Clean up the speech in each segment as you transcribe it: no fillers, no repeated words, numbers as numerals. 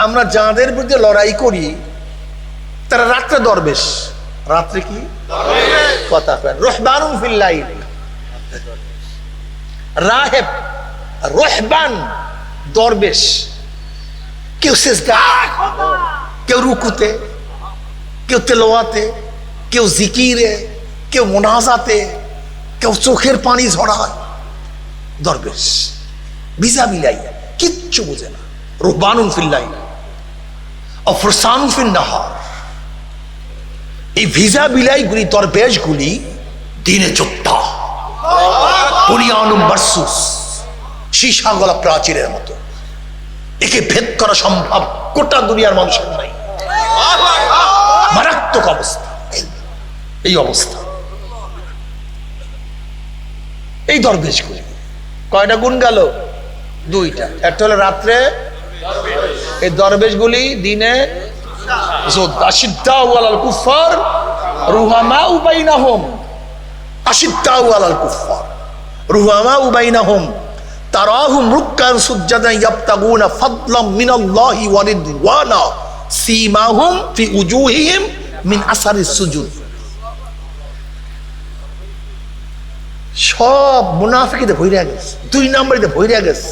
আমরা যাদের বিরুদ্ধে লড়াই করি তারা রাত্রে দরবেশ। রাত্রে কি কথা কয়? রহবানুন ফিল লাইল, রাহেব, রহবান, দরবেশ। কেউ সিজদায়, কেউ রুকুতে, কেউ তেলাওয়াতে, কেউ জিকিরে, কেউ মুনাজাতে, কেউ চোখের পানি ঝরায়। দরবেশ ভিজা বিলাই, কিচ্ছু বোঝে না। রুহবানুন ফিল লাইল ও ফুরসানুন ফিন নাহার। এই ভিজা বিলাইগুলি, দরবেশগুলি দিনে যোদ্ধা, বুনিয়ানুম মারসুস, সীসা গলা প্রাচীরের মতো। একে ভেদ করা সম্ভব গোটা দুনিয়ার মানুষের নাই। মারাত্মক অবস্থা, এই অবস্থা। এই দরবেশগুলি কয়টা গুণ গেল? দুইটা। একটা হলো রাত্রে, এই দরবেশগুলি দিনে যোদ্ধা। আশিদ্দাউ আলাল কুফার রুহামাউ বাইনাহুম, আশিদ্দাউ আলাল কুফার রুহামাউ বাইনাহুম তারাহুম রুক্কান সুজ্জাদান ইয়াবতাগুনা ফাদলাম মিনাল্লাহি ওয়া রিদওয়ানা সীমাহুম ফি উজুহিহিম মিন আসারিস সুজুদ। সব মুনাফিকদের ভইরা গেছে, দুই নম্বরে ভইরা গেছে।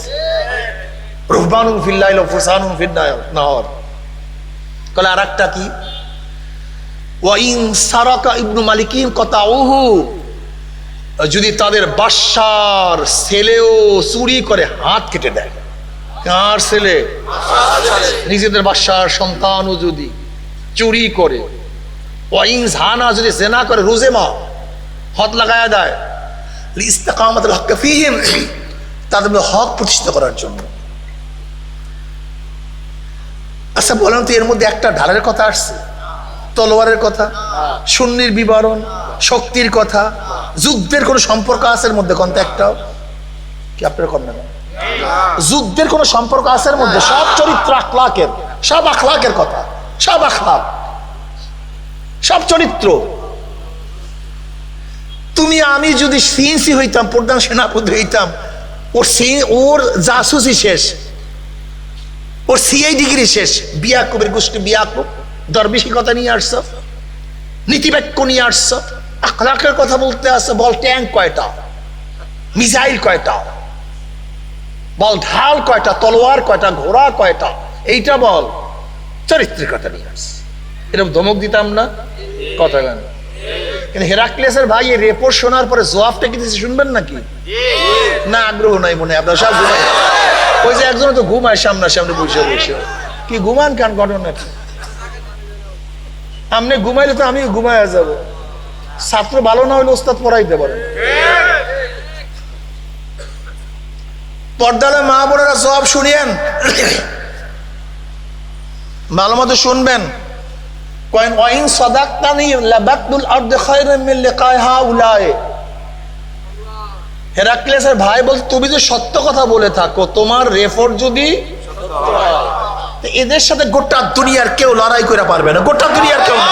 রুহবানুন ফিল লাইল ওয়া ফুরসানুন ফিন নাহার। কলে আরেকটা কি? ওয়াইন সারাকা ইবনু মালিকিন কাতাউহু, যদি তাদের বাদশার ছেলেও চুরি করে হাত কেটে দেয়। কার ছেলে? নিজেদের বাদশার সন্তানও যদি চুরি করে। ওয়াইন জানা, যদি জেনা করে, রুজেমা, হাত লাগায়া দেয়। লিস্তিকামাতুল হক ফীহিম, তাদের হক প্রতিষ্ঠা করার জন্য। আচ্ছা বলেন তো, এর মধ্যে একটা ঢালের কথা আসছে? তলোয়ারের কথা, সুন্নির বিবরণ, শক্তির কথা, যুদ্ধের কোন সম্পর্ক আছে এর মধ্যে? কোনটা একটাও কি আপনারা করেন না? যুদ্ধের কোন সম্পর্ক আছে এর মধ্যে? সব চরিত্র আখলাকের, সব আখলাকের কথা, সব আখলাক, সব চরিত্র। তুমি আমি যদি সিএনসি হইতাম, প্রধান সেনাপতি হইতাম, ওর জাসুসি শেষ, ওর সিআই ডিগ্রি শেষ। বিয়াকুবের গোষ্ঠী বিয়াকুব, দরবেশি কথা নিয়ে আসছ, নীতিবাক্য নিয়ে আসছ, আখলাকের কথা বলতে আসছে। বল ট্যাঙ্ক কয়টা, মিসাইল কয়টা, বল ঢাল কয়টা, তলোয়ার কয়টা, ঘোড়া কয়টা, এইটা বল। চরিত্রের কথা নিয়ে আসছে। এরকম ধমক দিতাম না? কথা গান। কিন্তু হেরাক্লিয়াসের ভাই এই রিপোর্ট শোনার পরে জবাবটা কি দিচ্ছে শুনবেন নাকি? না, আগ্রহ নাই মনে। আপনার সব ঘুমায়। ওই যে একজন তো ঘুমায় সামনাসামনি বসে বসে। কি ঘুমান কান? ঘটনা কি? আপনি ঘুমাইলে তো আমি ঘুমায় যাব। ছাত্র ভালো না হইলে ওস্তাদ পড়াইতে পারেন। পর্দালে মা বোনেরা জবাব শুনিয়েন, ভালো মতো শুনবেন। কয়েন ওয়াইন সাদাকতানি লাবাতুল আরদ খায়রুম মিন লিকাই হাউলাই। হেরাক্লিয়াসের ভাই বলতে, তুমি যে সত্য কথা বলে থাকো, তোমার রেফর যদি এদের সাথে গোটা দুনিয়ার কেউ লড়াই করে পারবে না। গোটা দুনিয়ার কেউ না,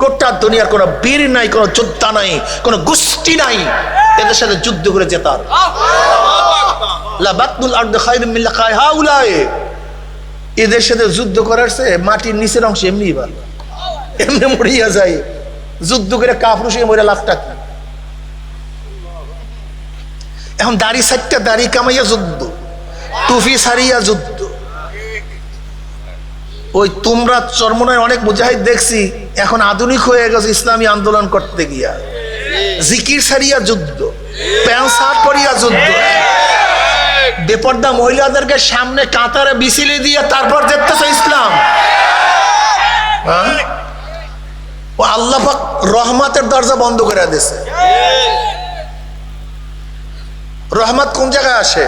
গোটা দুনিয়ার কোন বীর নাই, কোন যোদ্ধা নাই, কোন গোষ্ঠী নাই এদের সাথে যুদ্ধ করে জেতার। লাবাতুল আরদ খায়রুম মিন লিকাই হাউলাই। এদের সাথে যুদ্ধ করার চেয়ে মাটির নিচের অংশ এমনি এমনি মরিয়া যায়। যুদ্ধ করে কাপুরুষ মরে লাভটা কি? এখন দাড়ি সাইটটা দাড়ি কামাইয়া যুদ্ধ, টুফি সারিয়া যুদ্ধ। ওই তোমরা চরমনায় অনেক মুজাহিদ দেখছি এখন আধুনিক হয়ে গেছে ইসলামী আন্দোলন করতে গিয়া। জিকির সারিয়া যুদ্ধ, প্যান্ট শার্ট পরিয়া যুদ্ধ, বেপর্দা মহিলাদেরকে সামনে কাতারে বিছিয়ে দিয়ে তারপর দেখতেছে ইসলাম। ও আল্লাহ পাক রহমতের দরজা বন্ধ করে দিয়েছে। রহমত কোন জায়গায় আসে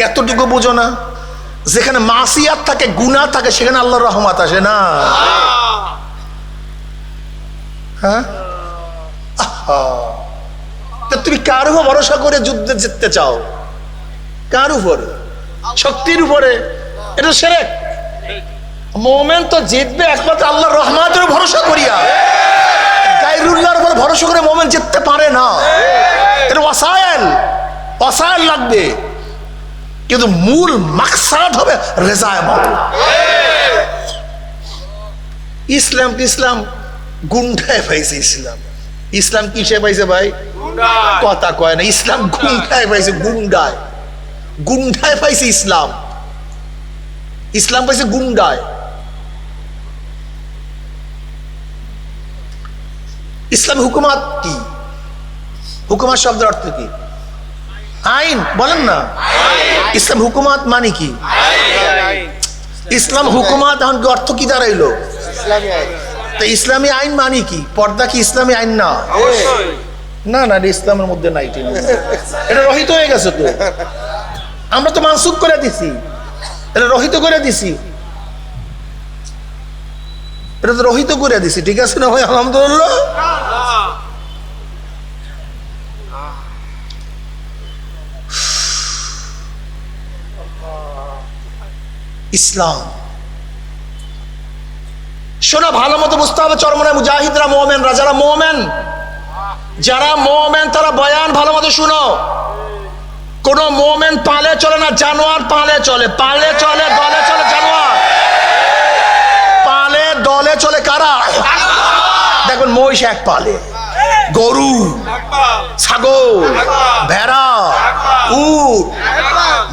এতটুকু বুঝো না? যেখানে মাসিয়াত থাকে, গুনাহ থাকে, সেখানে আল্লাহর রহমত আসে না। হ্যাঁ, তুমি কার উপর ভরসা করে যুদ্ধে জিততে চাও? কার উপরে? শক্তির উপরে? এটা শিরক। মুমিন তো জিতবে একমাত্র আল্লাহর রহমতের ভরসা করিয়া। গায়রুল্লাহর উপর ভরসা করে মুমিন জিততে পারে না। এটা ওয়াসাইল লাগবে। কিন্তু মূল মাকসাদ হবে রেজায়ে মাওলা। ইসলাম ইসলাম গুন্ডায় পাইছে। ইসলাম ইসলাম কিসে পাইছে ভাই? কথা কয় না। ইসলাম গুন্ডায় পাইছে। গুন্ডায় গুন্ডায় পাইছে ইসলাম। ইসলাম পাইছে গুন্ডায়। ইসলাম হুকুমাত কি? হুকুমাত শব্দের অর্থ কি? আইন। বলেন না। ইসলাম হুকুমাত মানে কি? ইসলাম হুকুমাত এখন অর্থ কি দাঁড়াইলো? তো ইসলামী আইন মানে কি? পর্দা কি ইসলামী আইন না? না না, ইসলামের মধ্যে নাই। এটা রহিত হয়ে গেছে তো। আমরা তো মানসুখ করে দিছি, এটা রহিত করে দিছি। এটা তো রহিত করে দিছি। ঠিক আছে না ভাই? আলহামদুলিল্লাহ। ইসলাম শোনা ভালো মতো বুঝতে হবে। চরমনায় মুজাহিদরা মোমেনরা, যারা মোমেন, যারা মোমেন তারা বয়ান ভালো মতো শুনো। কোন মোমেন পালে চলে না, জানোয়ার পালে চলে। পালে চলে, দলে চলে জানোয়ার। পালে দলে চলে কারা? দেখুন, মহিষ এক পালে, গরু, ছাগল, ভেড়া, উট।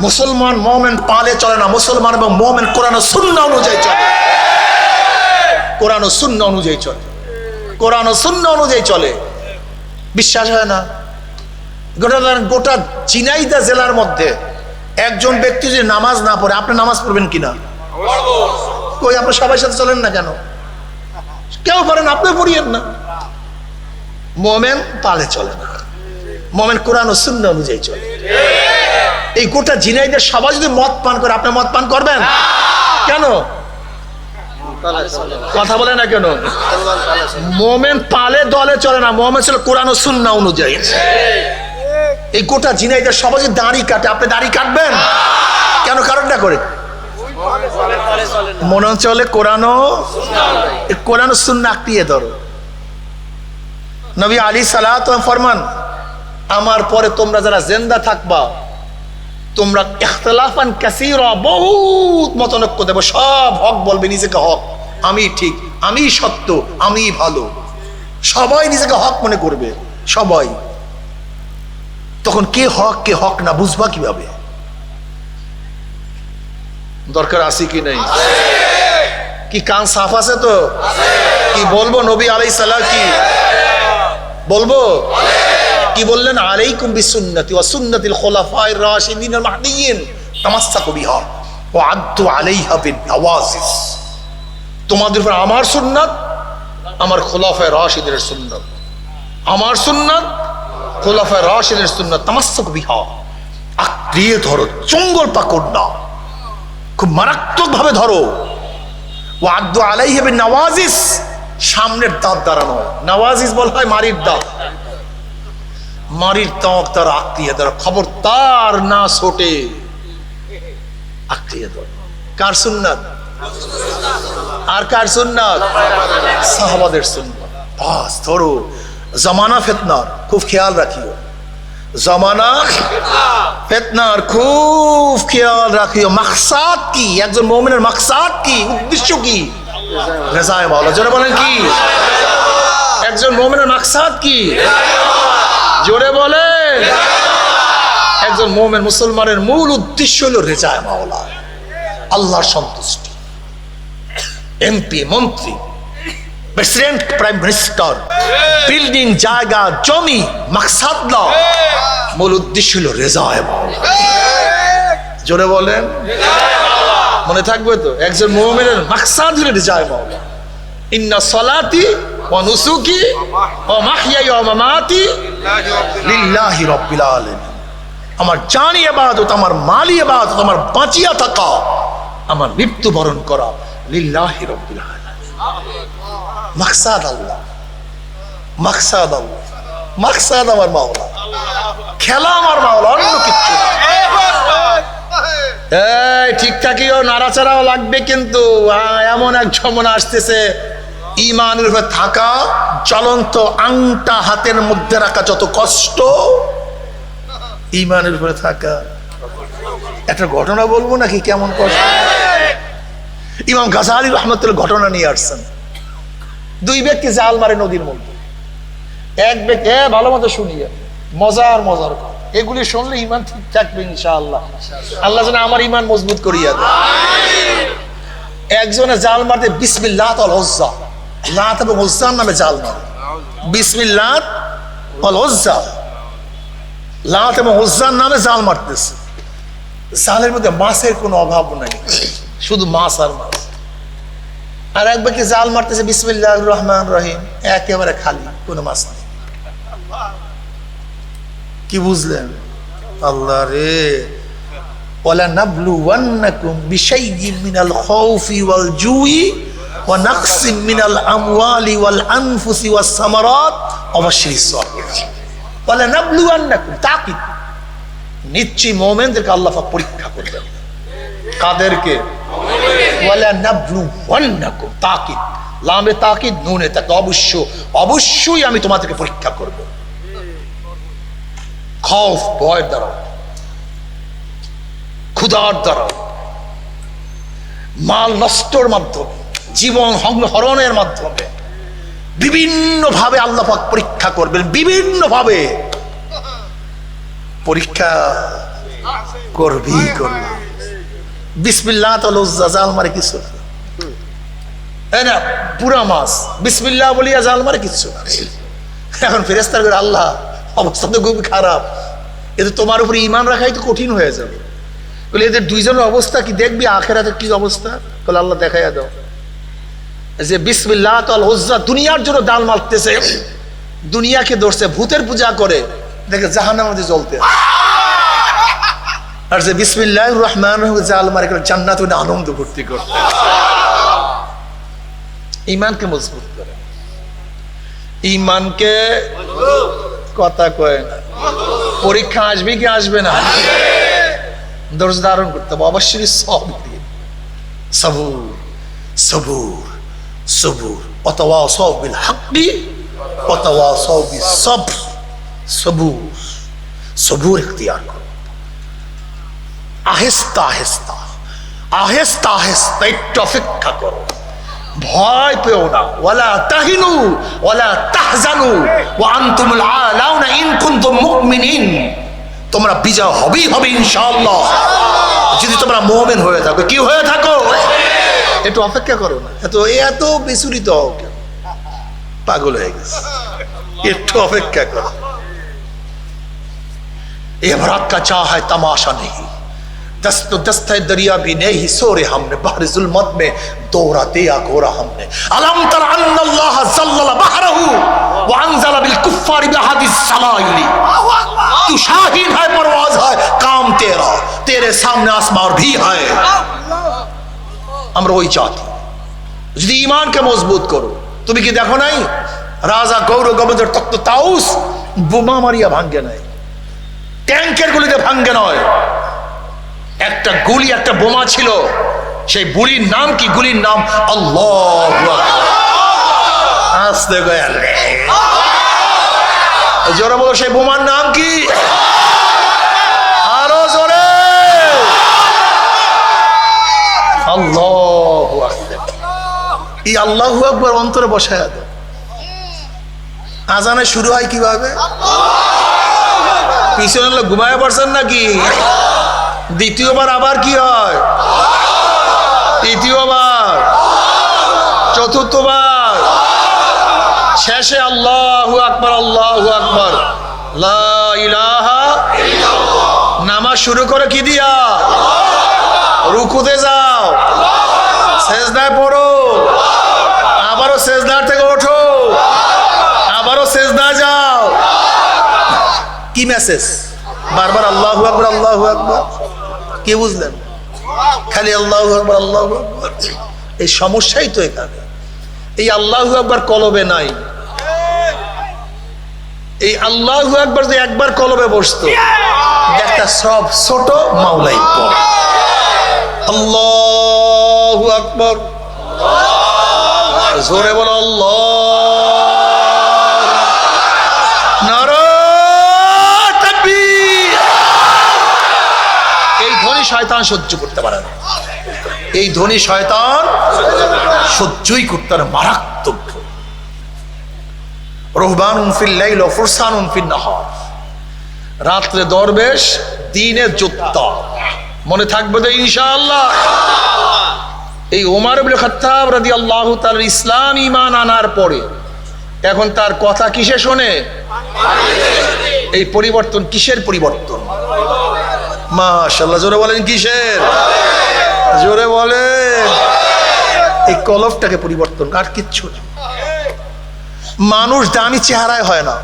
মুসলমান মোমেন পালে চলে না। মুসলমান এবং মোমেন কোরআন ও সুন্নাহ অনুযায়ী চলে। কোরআন ও সুন্নাহ অনুযায়ী চলে। কোরআন ও সুন্নাহ অনুযায়ী চলে। বিশ্বাস হয় না? গোটা ঝিনাইদহ জেলার মধ্যে একজন ব্যক্তি যদি নামাজ না পড়ে, আপনি নামাজ পড়বেন কিনা? কই, আপনি সবাই সাথে চলেন না কেন? কেউ পারেন, আপনি পড়িয়েন না। মোমেন পালে চলে না। মোমেন কোরআন ও সুন্নাহ অনুযায়ী চলে। এই গোটা ঝিনাইদহ সবাই যদি মদ পান করে, আপনি মদ পান করবেন কেন? কথা বলে না কেন? মোমেন পালে দলে চলে না। মোমেন ছিল কোরআন ও সুন্নাহ অনুযায়ী। এই গোটা ঝিনাইদহ সবাই যদি দাড়ি কাটে, আপনি দাড়ি কাটবেন কেন? কারণটা করে মনে চলে কোরআন ও সুন্নাহ আঁকড়িয়ে ধরো। নবী আলী সালাত ফরমান, আমার পরে তোমরা যারা জিন্দা থাকবা, তোমরা ইখতিলাফান কাসীরা, বহুত মতনৈক্য দেব। সব হক বলবে, নিজেকে হক, আমি ঠিক, আমি সত্য, আমি ভালো। সবাই নিজেকে হক মনে করবে, সবাই। তখন কে হক কে হক না বুঝবা কিভাবে? দরকার আছে কি নাই? কি কান সাফ আছে তো? কি বলবো? নবী আলাইহিস সালাম কি বলবো? কি বললেন? আলাইকুম বিসুন্নতি ওয়া সুন্নাতিল খুলাফায়ে রাশিদিন আল মাহদিয়িন তামাসসাকু বিহা ওয়া আদ্দু আলাইহা বিন নওয়াজিস। তোমাদের উপর আমার সুন্নাত, আমার খুলাফায়ে রাশিদিনের সুন্নাত, আমার সুন্নাত, খুলাফায়ে রাশিদিনের সুন্নাত, তামাসসাকু বিহা, আঁকড়িয়ে ধরো, চঙ্গল পাকড় না, খুব মারাত্মক ভাবে ধরো। ওয়া আদ্দু আলাইহা বিন নওয়াজিস, সামনের দাঁত দ্বারা নয়। নওয়াজিস বলা হয় মারির দাঁত। মারির দাঁত তার আঁকড়িয়ে ধরো, খবরদার না ছোটে, আঁকড়িয়ে ধরো। কার সুন্নাত? আর কার সুন্নাত? সাহাবাদের সুন্নাত। বাস ধরো। জামানা ফিতনার, খুব খেয়াল রাখিও। জামানা ফিতনার খুব খেয়াল রাখিও। মাকসাদ কি? একজন মুমিনের মাকসাদ কি? উদ্দেশ্য কি? রেজায়ে মাওলা। জোরে বলেন কি? একজন মুমিনের মাকসাদ কি? জোরে বলেন। একজন মুমিন মুসলমানের মূল উদ্দেশ্য হলো রেজায়ে মাওলা, আল্লাহর সন্তুষ্টি। এমপি, মন্ত্রী, প্রেসিডেন্ট, প্রাইম মিনিস্টার, বিল্ডিং, জায়গা, জমি, মাকসাদ না, মূল উদ্দেশ্য হলো রেজায়ে মাওলা। জোরে বলেন। মনে থাকবে তো? একজন মুমিনের মাকসাদ হলো রেজায়ে মাওলা। ইন্না সলাতি ওয়া নুসুকি ওয়া মাহইয়ায়া ওয়া মামাতি লিল্লাহি রাব্বিল আলামিন। আমার জানি ইবাদত, আমার মালি ইবাদত, আমার বাঁচিয়া থাকা, আমার মৃত্যুবরণ করা লিল্লাহি রাব্বিল আলামিন। মাকসাদ আল্লাহ, মাকসাদ আল্লাহ, মাকসাদ আমার মাওলা, খেলা আমার মাওলা, অন্য কিচ্ছু না। এই ঠিক থাকিও, নাড়াচাড়াও লাগবে কিন্তু। এমন এক যমুনা আসতেছে, ইমানের উপরে থাকা, জ্বলন্ত আংটা হাতের মধ্যে রাখা যত কষ্ট, ইমানের উপরে থাকা একটা ঘটনা বলবো নাকি কেমন কষ্ট? ইমাম গাজালি রহমতুল্লাহ ঘটনা নিয়ে আসছেন। দুই ব্যক্তি জাল মারে নদীর মধ্যে। এক ব্যক্তি ভালো মতো শুনিয়ে মজার মজার কথা, এগুলি শুনলে ইমান ঠিক থাকবে ইনশাআল্লাহ। আল্লাহ যেন আমার ইমান মজবুত করিয়া দেয়। একজনে জাল মারতে বিসমিল্লাহ আল উজ্জা, লাত এবং উজ্জার নামে জাল মারে। বিসমিল্লাহ আল উজ্জা, লাত এবং উজ্জার নামে জাল মারতেছে। জালের মধ্যে মাছের কোনো অভাব নাই, শুধু মাছ আর মাছ। আর এক ব্যক্তি জাল মারতেছে বিসমিল্লাহির রহমানির রহিম, একেবারে খালি, কোনো মাছ নেই। কি বুঝলেন? আল্লাহ রে, ওয়ালা নাবলুওয়ান্নাকুম বিশাইইন মিনাল খাউফি ওয়াল জুই ওয়া নাকসিম মিনাল আমওয়ালি ওয়াল আনফুসি ওয়াস সামারাত ওয়া বাশশিরিস সাবিরিন। ওয়ালা নাবলুওয়ান্নাকুম, তাকিদ, নিশ্চয়ই মুমিনদেরকে আল্লাহ পাক পরীক্ষা করবেন। কাদেরকে? ওয়ালা নাবলুওয়ান্নাকুম, তাকিদ, লামে তাকিদ, নুনে তাকিদ, অবশ্যই আমি তোমাদেরকে পরীক্ষা করব। খৌফ, ভয়ের দ্বারা, ক্ষুধার দ্বারা, মাল নষ্টর মাধ্যমে, জীবন হরণের মাধ্যমে, বিভিন্ন ভাবে আল্লাহ পাক পরীক্ষা করবেন। বিভিন্ন ভাবে পরীক্ষা করবি। বিসমিল্লাহ তাআলা জাল মারে কিছু না, পুরা মাছ বিসমিল্লাহ বলিয়া জাল মারে কিছু না। এখন ফেরেশতার করে আল্লাহ অবস্থা তো খুবই খারাপ, এতে তোমার উপরে ঈমান রাখাই তো কঠিন হয়ে যাবে। বলে এদের দুইজনের অবস্থা কি দেখবি আখিরাতে কি অবস্থা? বলে আল্লাহ দেখাইয়া দাও যে বিসমিল্লাহ তাআলা উজ্জা দুনিয়ার জন্য ডাল মারতেছে, দুনিয়াকে ধরছে, ভূতের পূজা করে, দেখে জাহান্নামের মধ্যে জ্বলতে। আর যে বিসমিল্লাহির রহমানির রহিম জাল মারে জান্নাতে আনন্দ ভর্তি করতে। ঈমানকে মজবুত করে, ঈমানকে কথা কয় না। পরীক্ষা আসবে কি আসবে না? ধৈর্য ধারণ করতে হবে। অবশ্যই সবুর সবুর সবুর ওয়াতাওয়াসাউ বিল হাক্কি ওয়াতাওয়াসাউ বিস সবর। সবুর, সবুর ইখতিয়ার করো। আহেস্তা আহেস্তা আহেস্তা আহেস্তা একটু অপেক্ষা করো, ভয় পেও না। ওয়ালা তাহিনু ওয়ালা তাহজানু ওয়া আনতুমুল আলাউনা ইন কুনতুম মুমিনিন। তোমরা বিজয় হবেই হবে ইনশাআল্লাহ, যদি তোমরা মুমিন হয়ে থাকো। কি হয়ে থাকো? একটু অপেক্ষা করো না। এত বিচলিত হও কেন? পাগল হয়ে গেছে। একটু অপেক্ষা করো। इबरत का चाहे तमाशा नहीं, दस्त दस्ते दरिया भी नहीं सोरे हमने, बहर जुल्मत में दौरा दिया घोरा हमने। अलम तर अन्नल्लाह ज़ल्लल बहरहु व अंज़ल बिल कुफ्फार बिहादिस सलाइली। तू शाहीन है, परवाज है, काम तेरा, तेरे सामने आसमान भी है। আমরা ওই জাতি, যদি ঈমানকে মজবুত করো। তুমি কি দেখো নাই রাজা গৌর গোবিন্দের তক্ত তাউস বোমা মারিয়া ভাঙ্গে নাই, ট্যাঙ্কের গুলিতে ভাঙ্গে নয়। একটা গুলি, একটা বোমা ছিল, সেই গুলির নাম কি? গুলির নাম আল্লাহু আকবার। আস্তে গয়াল জোরে বলো, সেই বোমার নাম কি? আরো জোরে, আল্লাহু আকবার। এই আল্লাহু আকবার অন্তরে বসায়া দাও। আজানে শুরু হয় কিভাবে? পিছনে লোক ঘুমায় পড়ছেন নাকি? দ্বিতীয়বার আবার কি হয়? তৃতীয়বার, চতুর্থবার, শেষে আল্লাহু আকবার, আল্লাহু আকবার, লা ইলাহা ইল্লাল্লাহ। নামাজ শুরু করে কি দিয়া? রুকুতে যাও, সেজদায় পড়ো, আবারও সেজদার থেকে ওঠো, আবারও সেজদায় যাও। কি মেসেজ? বারবার আল্লাহু আকবার, আল্লাহু আকবার। কি বুঝলেন? খালি আল্লাহু আকবার, আল্লাহু আকবার। এই সমস্যাই তো এখানে। এই আল্লাহু আকবার কলবে নাই। এই আল্লাহু আকবার যে একবার কলবে বসতো, একটা সব ছোট মাওলাই পড়ে আল্লাহু আকবার। জোরে বলো আল্লাহ। নারা তাকবীর। এই ধ্বনি শয়তান সহ্য করতে পারে না, এই ধনী শয়তান সহ্যই করতে পারে, মারাত্মক। রহবানুন ফিল লাইল ওয়া ফুরসানুন ফিন নাহার, রাত্রে দরবেশ, দিনে যোদ্ধা। মনে থাকবে তো ইনশাআল্লাহ? এই ওমর ইবনে খাত্তাব রাদিয়াল্লাহু তাআলা ইসলাম ঈমান আনার পরে এখন তার কথা কিসে শোনে? এই পরিবর্তন কিসের পরিবর্তন? মাশাআল্লাহ, জোরে বলেন কিসের? জোরে বলেন। এই কলবটাকে পরিবর্তন, আর কিচ্ছু না। মানুষ দামি চেহারায় হয় না,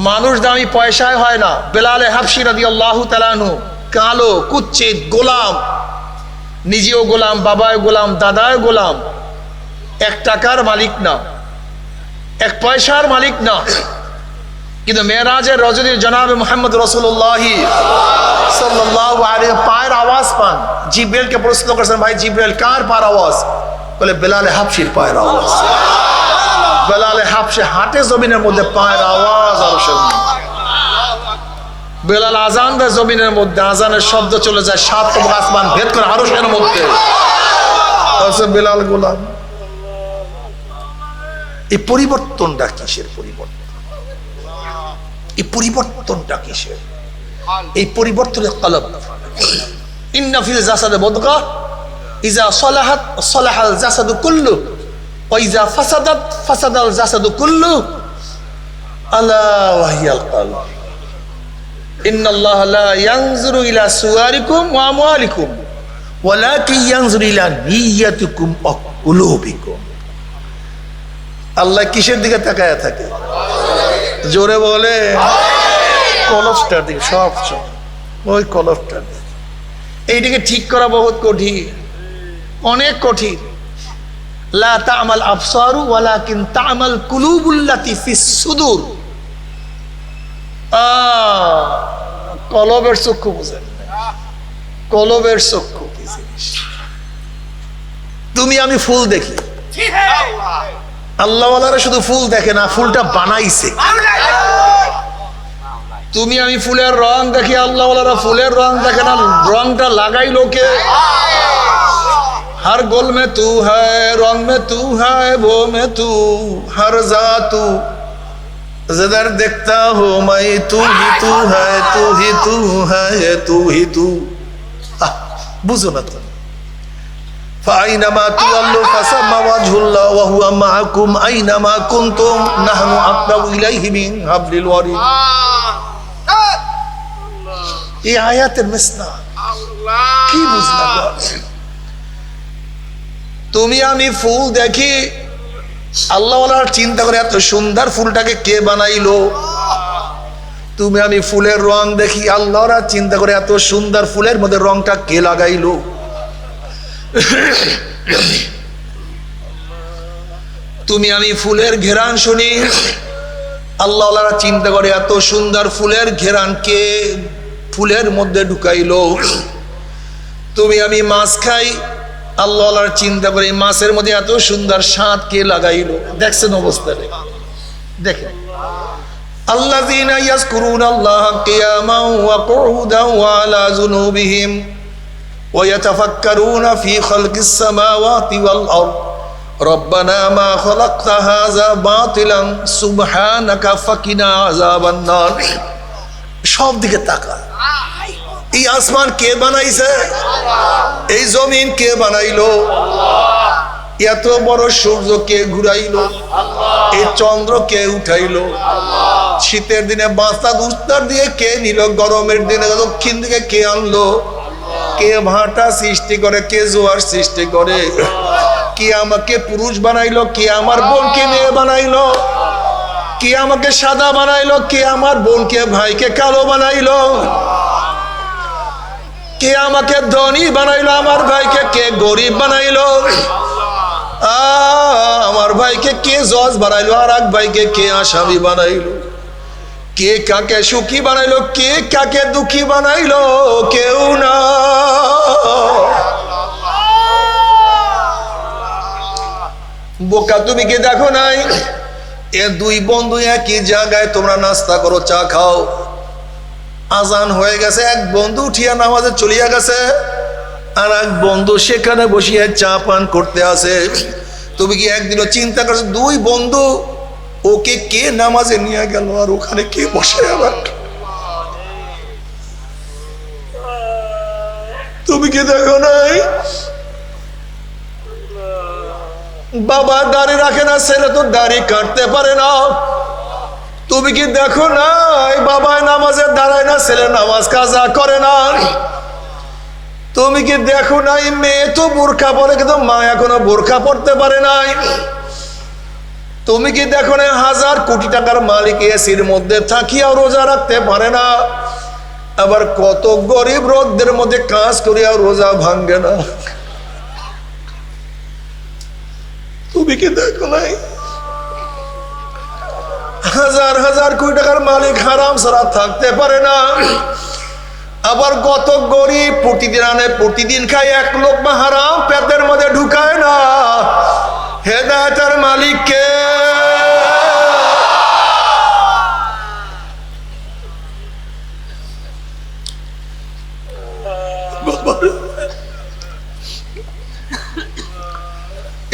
মানুষ দামি পয়সায় হয় না। বেলাল হাবশী রাদিয়াল্লাহু তাআলা আনহু কালো, কুচ্ছিত, গোলাম, নিজেও গোলাম, বাবাও গোলাম, দাদাও গোলাম, 1 টাকার মালিক না, 1 পয়সার মালিক না। কিন্তু মেরাজের রজনী জনাবে মুহাম্মদ রাসূলুল্লাহ সাল্লাল্লাহু আলাইহি পায়ের আওয়াজ পান। জিবরাইলকে প্রশ্ন করেছেন, ভাই জিবরাইল কার পায়ের আওয়াজ? বলে বেলাল হাবশীর পায়ের আওয়াজ। বেলাল হাবশী হাঁটে জমিনের মধ্যে, পায়ের আওয়াজ আরশের মধ্যে। বেলাল আজান দেয় জমিনের মধ্যে, আজানের শব্দ চলে যায় 7 আসমান ভেদ করে আরশের মধ্যে। বেলাল গোলাম। এই পরিবর্তনটা কিসের পরিবর্তন? এই পরিবর্তনটা কিসের? এই পরিবর্তনের কলব। ইন্না ফিল জাসাদি মুদগা ইজা সালাহাত সালাহাল জাসাদু কুল্লু ওয়া ইজা ফাসাদাত ফাসাদাল জাসাদু কুল্লু আলা ওয়া হিয়াল কলব। ইন্নাল্লাহা লা ইয়ানজুরু ইলা সুওয়ারিকুম ওয়া আমওয়ালিকুম ওয়ালাকিন ইয়ানজুরু ইলা নিয়্যাতিকুম ওয়া কুলুবিকুম। আল্লাহ কিসের দিকে তাকায় থাকে? জোরে বলে। কলবটার দিকে, সব ওই কলবটার দিকে। এইটাকে ঠিক করা বহুত কঠিন, অনেক কঠিন। লা তা'মাল আবসারু ওয়ালাকিন তা'মাল কুলুবুল্লাতী ফিস সুদূর। কলবের চক্ষু বুঝেন, কলবের চক্ষু কি জিনিস? তুমি আমি ফুল দেখি, আল্লাহওয়ালারা শুধু ফুল দেখে না, ফুলটা বানাইছে। তুমি আমি ফুলের রং দেখি, আল্লাহওয়ালারা ফুলের রং দেখে না, রংটা লাগাইলো কে? हर गुल में तू है, रंग में तू है, वो में तू, हर जा तू, जिधर देखता हो मैं तू ही तू है, तू ही तू है, तू ही तू। बुझो ना तुम। فأينما تولوا فثم وجه الله وهو معكم أينما كنتم نحن أقرب إليه من حبل الوريد। এই আয়াতের মিসনা কি বুঝলা? তুমি আমি ফুল দেখি, আল্লাহওয়ালার চিন্তা করে এত সুন্দর ফুলটাকে কে বানাইলো। তুমি আমি ফুলের রং দেখি, আল্লাহরা চিন্তা করে এত সুন্দর ফুলের মধ্যে রংটা কে লাগাইলো। তুমি আমি ফুলের ঘেরান শুনি, আল্লাহওয়ালারা চিন্তা করে এত সুন্দর ফুলের ঘেরান কে ফুলের মধ্যে ঢুকাইলো। তুমি আমি মাছ খাই, আল্লাহওয়ালার চিন্তা করে মাছের মধ্যে এত সুন্দর স্বাদ কে লাগাইলো। দেখছেন অবস্থাটা? দেখেন, আল্লাযীনা ইয়াযকুরুনাল্লাহা কিয়ামান ওয়া কুউদান ওয়া আলা যুনুবিহিম ওয়া ইয়াতাফাক্কারুনা ফি খালকিস সামাওয়াতি ওয়াল আরদ রব্বানা মা খালাকতা হাযা বাতিলান সুবহানাকা ফাকিনা আযাবান নার। সব দিকে তাকা। এই আসমান কে বানাইছে? এই জমিন কে বানাইলো? এত বড় সূর্য কে ঘুরাইলো? এই চন্দ্র কে উঠাইলো? শীতের দিনে বাঁচা উত্তর দিয়ে কে নিল? গরমের দিনে দক্ষিণ দিকে কে আনলো? কে ভাটা সৃষ্টি করে? কে জোয়ার সৃষ্টি করে? কে আমাকে পুরুষ বানাইলো? কে আমার বোনকে মেয়ে বানাইলো? কে আমাকে সাদা বানাইলো? কে আমার বোনকে ভাইকে কালো বানাইলো? কে আমাকে ধনী বানাইলো? আমার ভাইকে কে গরিব বানাইলো? আমার ভাইকে কে জজ বানাইলো? আর এক ভাইকে কে আসামি বানাইলো? কে কাকে সুখী বানাইলো? কে কাকে দুঃখী বানাইলো? কেউ না। বোকা তুমি কি দেখো নাই? এ দুই বন্ধু একই জায়গায় তোমরা নাস্তা করো, চা খাও, আজান হয়ে গেছে, এক বন্ধু উঠিয়া নামাজে চলিয়া গেছে, আর এক বন্ধু সেখানে বসিয়া চা পান করতে আছে। তুমি কি একদিনও চিন্তা করছো দুই বন্ধু ওকে কে নামাজে নিয়ে গেল আর ওখানে কে বসে? আবার তুমি কি দেখো নাই বাবা দাড়ি রাখে না, ছেলে তো দাড়ি কাটতে পারে না? তুমি কি দেখো নাই বাবা নামাজে দাঁড়ায় না, ছেলে নামাজ কাজা করে না? তুমি কি দেখো নাই মেয়ে তো বোরখা পরে কিন্তু মা এখনো বোরখা পড়তে পারে নাই? তুমি কি দেখো না হাজার কোটি টাকার মালিক এসির মধ্যে থাকিয়াও রোজা রাখতে পারে না? আবার কত গরিব রোদের মধ্যে কাজ করিয়াও রোজা ভাঙ্গে না? তুমি কি দেখো নাই হাজার হাজার কোটি টাকার মালিক হারাম ছাড়া থাকতে পারে না? আবার কত গরিব প্রতিদিন আনে, প্রতিদিন খায়, এক লোকমা হারাম পেটের মধ্যে ঢুকায় না। হেদায়েতের মালিক কে?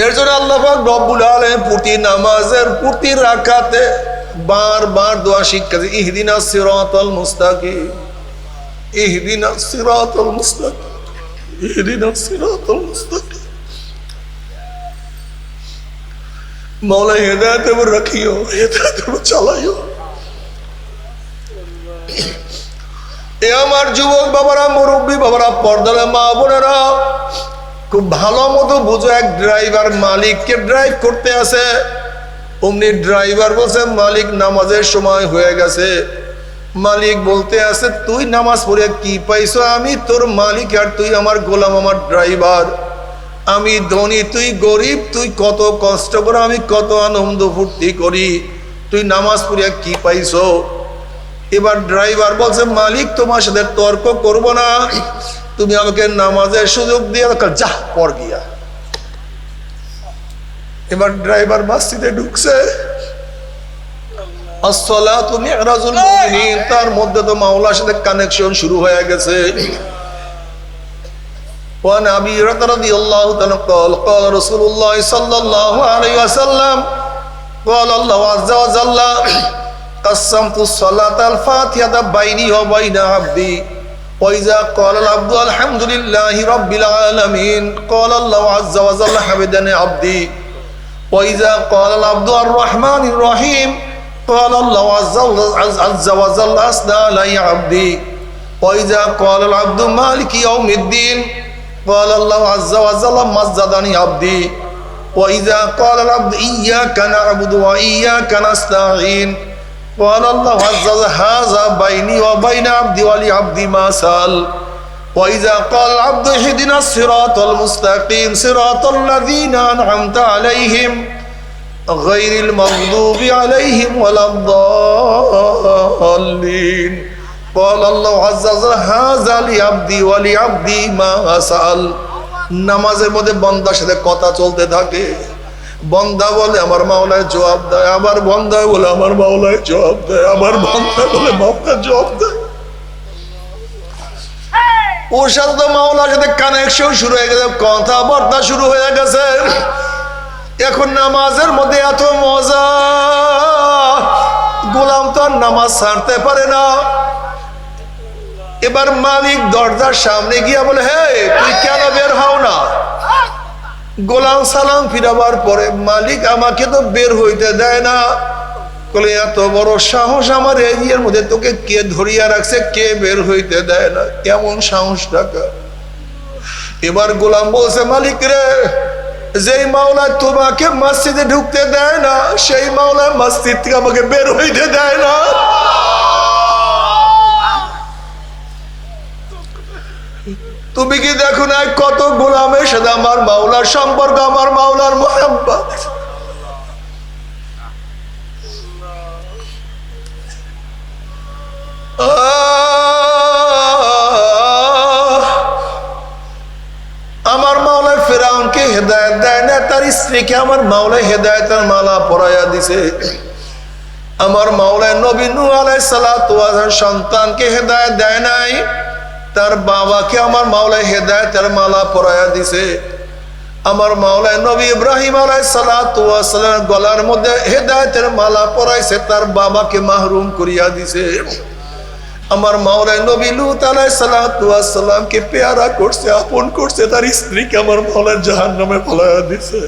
এর জন্য আল্লাহ পাক রব্বুল আলামিন প্রতি নামাজের প্রতি রাকাতে বারবার দোয়া শিক্ষা দিয়েছে, ইহদিনাস সিরাতাল মুস্তাকিম, ইহদিনাস সিরাতাল মুস্তাকিম, ইহদিনাস সিরাতাল মুস্তাকিম। মৌলা হেদায়েত এবার রাখিও, হেদায়েত এবার চালাইও। এ আমার যুবক বাবারা, মুরব্বী বাবারা, পর্দার মা বোনেরা, খুব ভালো মতো বুঝো, এক ড্রাইভার মালিককে ড্রাইভ করতে আছে। অমনি ড্রাইভার বলছে মালিক নামাজের সময় হয়ে গেছে। মালিক বলতে আছে তুই নামাজ পড়ে কি পাইছো? আমি তোর মালিক আর তুই আমার গোলাম, আমার ড্রাইভার। আমি ধনী, তুই গরিব, তুই কত কষ্ট করে, আমি কত আনন্দ ফুর্তি করি, তুই নামাজ পড়ে কি পাইছো? এবার ড্রাইভার বলছে মালিক তোমার সাথে তর্ক করব না, তুমি আমাকে নামাজের সুযোগ দিয়ে যা পড় গিয়া। এবার ড্রাইভার মসজিদে ঢুকছে, আসসালাতু মিরাজুল মুমিনিন, তার মধ্যে তো মাওলার সাথে কানেকশন শুরু হয়ে গেছে। ওয়ান আবি হুরায়রা রাদিয়াল্লাহু তাআলা قال قال رسول الله صلى الله عليه وسلم قال الله عز وجل قسمت الصلاة الفاتحة بيني وبين عبدي وإذا قال العبد الحمد لله رب العالمين قال الله عز وجل حمدني عبدي وإذا قال العبد الرحمن الرحيم قال الله عز وجل أثنى علي عبدي وإذا قال العبد مالك يوم الدين قال الله عز وجل مجدني عبدي وإذا قال العبد إياك نعبد وإياك نستعين قال الله عز وجل هذا بيني وبين عبدي ولعبدي ما سأل وإذا قال العبد اهدنا الصراط المستقيم صراط الذين أنعمت عليهم غير المغضوب عليهم ولا الضالين قال الله عز وجل هذا لعبدي ولعبدي ما سأل। নামাজের মধ্যে বান্দার সাথে কথা চলতে থাকে, বন্দা বলে আমার মাওলায় জবাব দেয়, আবার বন্দা বলে আমার মাওলায় জবাব দেয়, আবার বন্দা বলে মাওলা জবাব দেয়। ওর সাথে তো মাওলার সাথে কানেকশন শুরু হয়ে গেছে, কথাবার্তা শুরু হয়ে গেছে। এখন নামাজের মধ্যে এত মজা, গোলাম তো আর নামাজ ছাড়তে পারে না। এবার মালিক দরজার সামনে গিয়া বলে হে তুই কেন বের হও না? গোলাম সালাম ফিরাবার পরে মালিক আমাকে তো বের হইতে দেয় না। বলে এত বড় সাহস আমার এরিয়ার মধ্যে, তোকে কে ধরিয়া রাখছে, কে বের হইতে দেয় না, কেমন সাহস টাকা? এবার গোলাম বলছে মালিক রে, যেই মাওলা তোমাকে মসজিদে ঢুকতে দেয় না, সেই মাওলা মসজিদ থেকে আমাকে বের হইতে দেয় না। তুমি কি দেখো না কত গোলামের সাথে আমার মাওলার সম্পর্ক, আমার মাওলার মোহাব্বত। আমার মাওলা ফিরাউনকে হেদায়েত দেয় না, তার স্ত্রীকে আমার মাওলা হেদায়েতের মালা পরাইয়া দিছে। আমার মাওলানা নবী নূহ আলাইহিস সালাতু ওয়াস সালাম সন্তানকে হেদায়েত দেয় নাই, তার বাবাকে আমার মাওলানা হেদায়েতের মালা পরায়া দিছে। আমার মাওলানা নবী ইব্রাহিম আলাইহিস সালাতু ওয়াস সালাম গলার মধ্যে হেদায়েতের মালা পরাইছে, তার বাবাকে মাহরুম করিয়া দিছে। আমার মাওলানা নবী লূত আলাইহিস সালাতু ওয়াস সালামকে পেয়ারা করছে, আপন করছে, তার স্ত্রীকে আমার মাওলানা জাহান্নামে ফলাইয়া দিছে।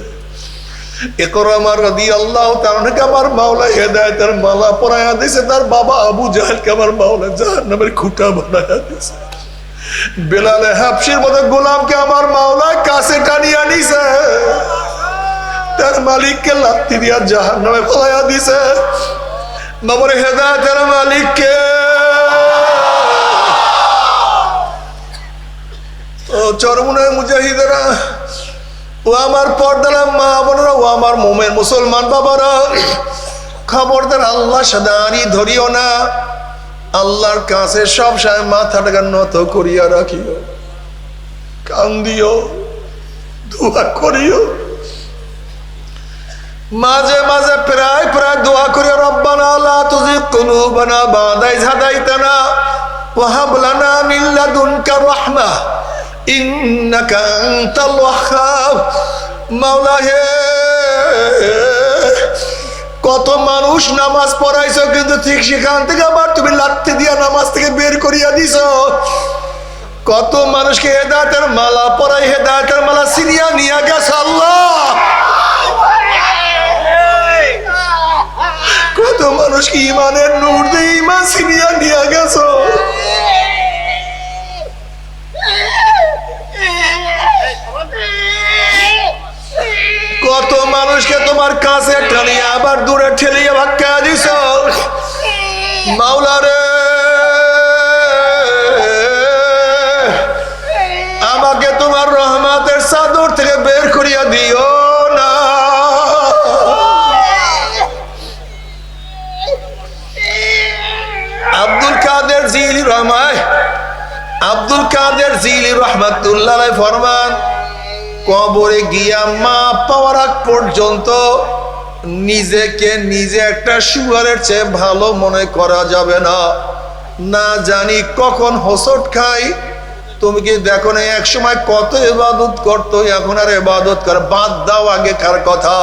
ইকরামা রাদিয়াল্লাহু তাআলাকে আমার মাওলানা হেদায়েতের মালা পরাইয়া দিছে, তার বাবা আবু জাহেলকে আমার মাওলানা জাহান্নামের খুঁটা বানাইয়া দিছে। বেলাল হাবশির মতো গোলামকে আমার মাওলা কাছে টানিয়া নিছে, তার মালিককে লাথি দিয়া জাহান্নামে ফলাইয়া দিছে। বাবার হেদায়েতের মালিককে ও চরমুনায় মুজাহিদেরা, ও আমার পর্দার মা বোনেরা, ও আমার মুমিন মুসলমান বাবারা, খবরদার আল্লাহ সাদারি ধরিও না। আল্লাহর কাছে সব সময় মাথাটাকে নত করিয়া রাখিও, কান্দিও, দোয়া করিও, মাঝে মাঝে প্রায় প্রায় দোয়া করিও, রব্বানা লা তুযিগ কুলুবানা বা'দা ইয হাদাইতানা ওয়া হাব লানা মিন লাদুনকা রাহমাহ ইন্নাকা আনতাল ওয়াহ্হাব। মাওলা হে, কত মানুষ নামাজ পড়াইছো, কিন্তু ঠিক সেখান থেকে আবার তুমি লাথি দিয়া নামাজ থেকে বের করিয়া দিছো। কত মানুষকে হেদায়েতের মালা পরাই হেদায়েতের মালা ছিনিয়া নিয়া গেছে আল্লাহ। কত মানুষকে ইমানের নূর দিয়ে ইমান ছিনিয়া নিয়া গেছো। কত মানুষকে তোমার কাছে টানিয়ে আবার দূরে ঠেলিয়ে ভাক্কা দিছ। মাওলা রে, আমাকে তোমার রহমতের চাদর থেকে বের করিয়া দিও না। আব্দুল কাদের জিলি রহমাতুল্লাহ আলাইহি ফরমান, কবরে গিয়া মা পাওয়ার আগ পর্যন্ত নিজেকে নিজে একটা শুয়ারের চেয়ে ভালো মনে করা যাবে না। না জানি কখন হোঁচট খাই। তুমি কি দেখো না এক সময় কত ইবাদত করতো, এখন আর ইবাদত কর বাদ দাও আগেকার কথা।